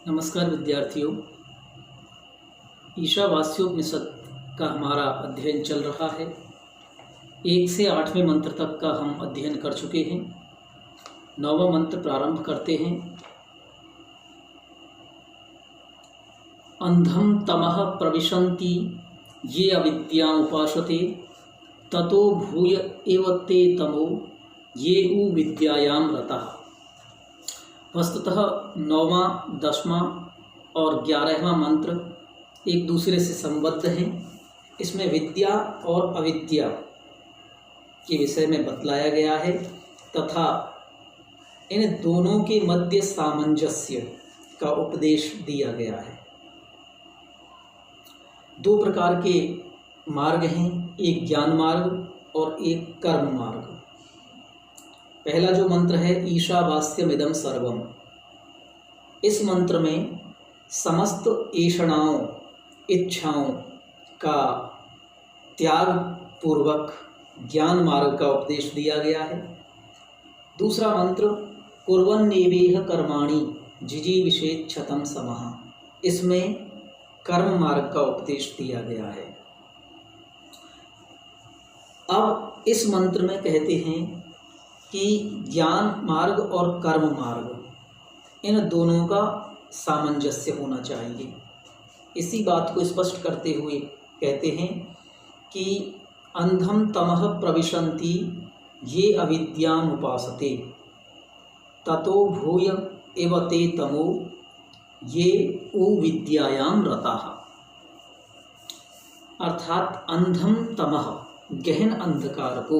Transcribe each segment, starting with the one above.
नमस्कार विद्यार्थियों। ईशावास्योपनिषद का हमारा अध्ययन चल रहा है। 1 से 8वें मंत्र तक का हम अध्ययन कर चुके हैं। 9वां मंत्र प्रारंभ करते हैं। अंधम तमः प्रविशन्ति ये अविद्याम् उपासते ततो भूय एव ते तमो ये उ विद्यायां रतः। वस्तुतः 9वां, 10वां और 11वां मंत्र एक दूसरे से संबद्ध हैं। इसमें विद्या और अविद्या के विषय में बतलाया गया है तथा इन दोनों के मध्य सामंजस्य का उपदेश दिया गया है। 2 प्रकार के मार्ग हैं, एक ज्ञान मार्ग और एक कर्म मार्ग। पहला जो मंत्र है ईशावास्यमिदं सर्वम, इस मंत्र में समस्त ऐषणाओं, इच्छाओं का त्याग पूर्वक ज्ञान मार्ग का उपदेश दिया गया है। दूसरा मंत्र कुर्वन्नेवेह कर्माणि जिजीविषेच्छतं समः, इसमें कर्म मार्ग का उपदेश दिया गया है। अब इस मंत्र में कहते हैं कि ज्ञान मार्ग और कर्म मार्ग इन दोनों का सामंजस्य होना चाहिए। इसी बात को स्पष्ट करते हुए कहते हैं कि अंधम तमः प्रविशन्ति ये अविद्याम् उपासते ततो भूय एव ते तमो ये उ विद्यायां रताः। अर्थात अंधम तमः, गहन अंधकार को,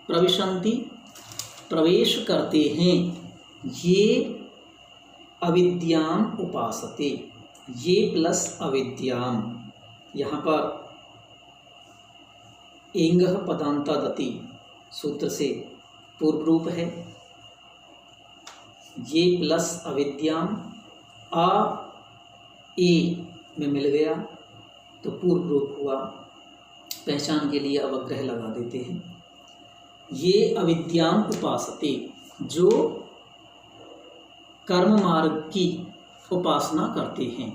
प्रविशन्ति, प्रवेश करते हैं, ये अविद्याम उपासते, ये प्लस अविद्याम, यहाँ पर एंगः पदांतादति सूत्र से पूर्व रूप है। ये प्लस अविद्याम आ ए में मिल गया तो पूर्व रूप हुआ। पहचान के लिए अवग्रह लगा देते हैं। ये अविद्याम उपासते, जो कर्म मार्ग की उपासना करते हैं।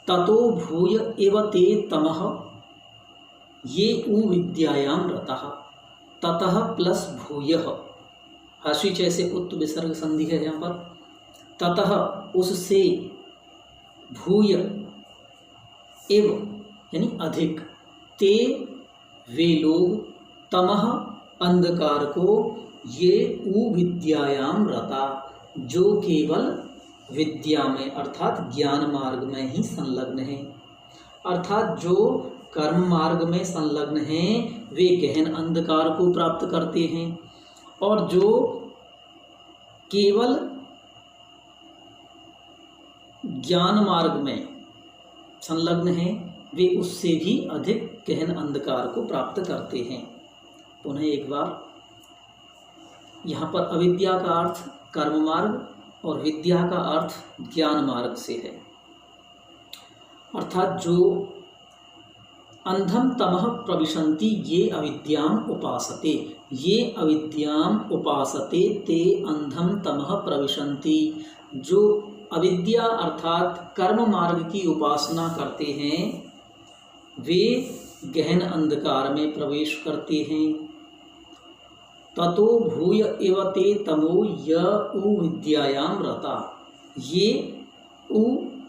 ततो भूय एव ते तमः ये उ विद्यायां रतः। ततः प्लस भूयः, हर्षिच से उत्त विसर्ग संधि है यहाँ पर। ततः, उससे, भूय, एव यानी अधिक, ते वे लोग, तमः अंधकार को, ये उ विद्यायाम रता, जो केवल विद्या में अर्थात ज्ञान मार्ग में ही संलग्न है। अर्थात जो कर्म मार्ग में संलग्न हैं वे गहन अंधकार को प्राप्त करते हैं, और जो केवल ज्ञान मार्ग में संलग्न हैं वे उससे भी अधिक गहन अंधकार को प्राप्त करते हैं। पुनः एक बार, यहाँ पर अविद्या का अर्थ कर्म मार्ग और विद्या का अर्थ ज्ञान मार्ग से है। अर्थात जो अंधम तमः प्रविशन्ति ये अविद्याम उपासते, ये अविद्याम उपासते ते अंधम तमः प्रविशन्ति, जो अविद्या अर्थात कर्म मार्ग की उपासना करते हैं वे गहन अंधकार में प्रवेश करते हैं। ततो भूय एव ते तमो य उ विद्यायां रता, ये उ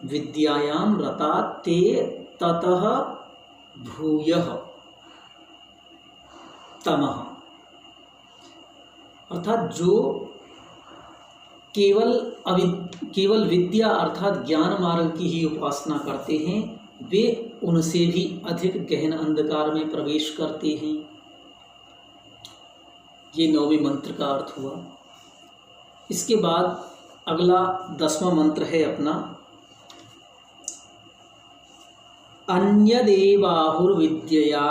विद्यायां रता ते ततः भूयः तमः। अर्थात जो केवल विद्या अर्थात ज्ञान मार्ग की ही उपासना करते हैं वे उनसे भी अधिक गहन अंधकार में प्रवेश करते हैं। ये 9वें मंत्र का अर्थ हुआ। इसके बाद अगला 10वां मंत्र है अपना अन्यदेवाहुर्विद्यया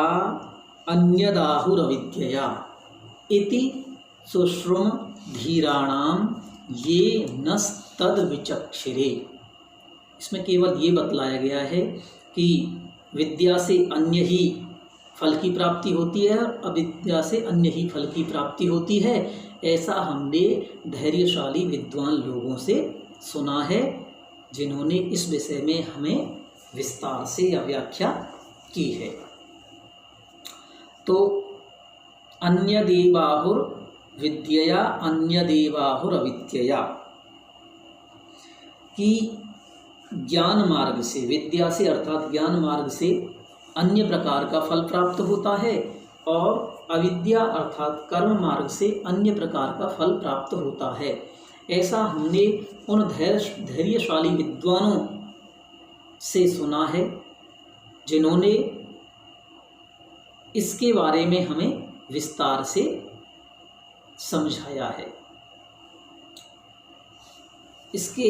अन्यदाहुरविद्यया इति सुश्रुम धीराणाम ये नस्तद विचक्षिरे। इसमें केवल ये बतलाया गया है कि विद्या से अन्य ही फल की प्राप्ति होती है और अविद्या से अन्य ही फल की प्राप्ति होती है। ऐसा हमने धैर्यशाली विद्वान लोगों से सुना है जिन्होंने इस विषय में हमें विस्तार से यह व्याख्या की है। तो अन्य देवाहुर विद्यया अन्य देवाहुर अविद्यया, कि ज्ञान मार्ग से, विद्या से अर्थात ज्ञान मार्ग से अन्य प्रकार का फल प्राप्त होता है और अविद्या अर्थात कर्म मार्ग से अन्य प्रकार का फल प्राप्त होता है। ऐसा हमने उन धैर्यशाली विद्वानों से सुना है जिन्होंने इसके बारे में हमें विस्तार से समझाया है। इसके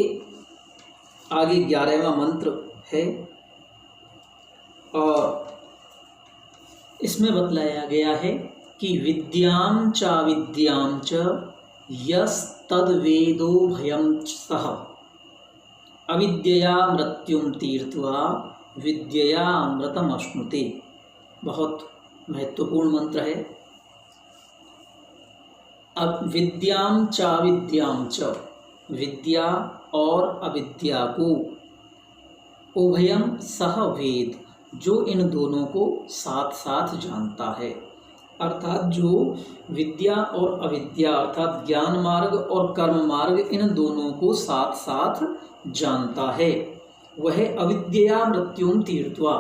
आगे 11वां मंत्र है और इसमें बतलाया गया है कि विद्यां चाविद्यां च यस्तद्वेदो भयं सः अविद्यया मृत्युं तीर्त्वा विद्यया अमृतमश्नुते। बहुत महत्वपूर्ण मंत्र है। अब विद्यां चाविद्यां च, विद्या और अविद्या को, उभयं सह वेद, जो इन दोनों को साथ साथ जानता है, अर्थात जो विद्या और अविद्या अर्थात ज्ञान मार्ग और कर्म मार्ग इन दोनों को साथ साथ जानता है, वह अविद्या मृत्युं तीर्त्वा,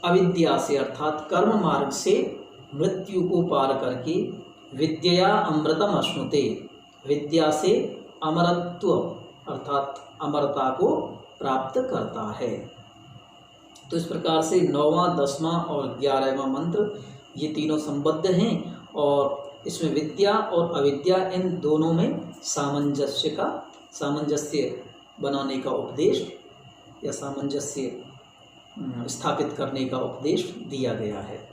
अविद्या से अर्थात कर्म मार्ग से मृत्यु को पार करके विद्या अमृतम अश्नुते, विद्या से अमरत्व अर्थात अमरता को प्राप्त करता है। तो इस प्रकार से 9वां, 10वां और 11वां मंत्र ये तीनों संबद्ध हैं और इसमें विद्या और अविद्या इन दोनों में सामंजस्य बनाने का उपदेश या सामंजस्य स्थापित करने का उपदेश दिया गया है।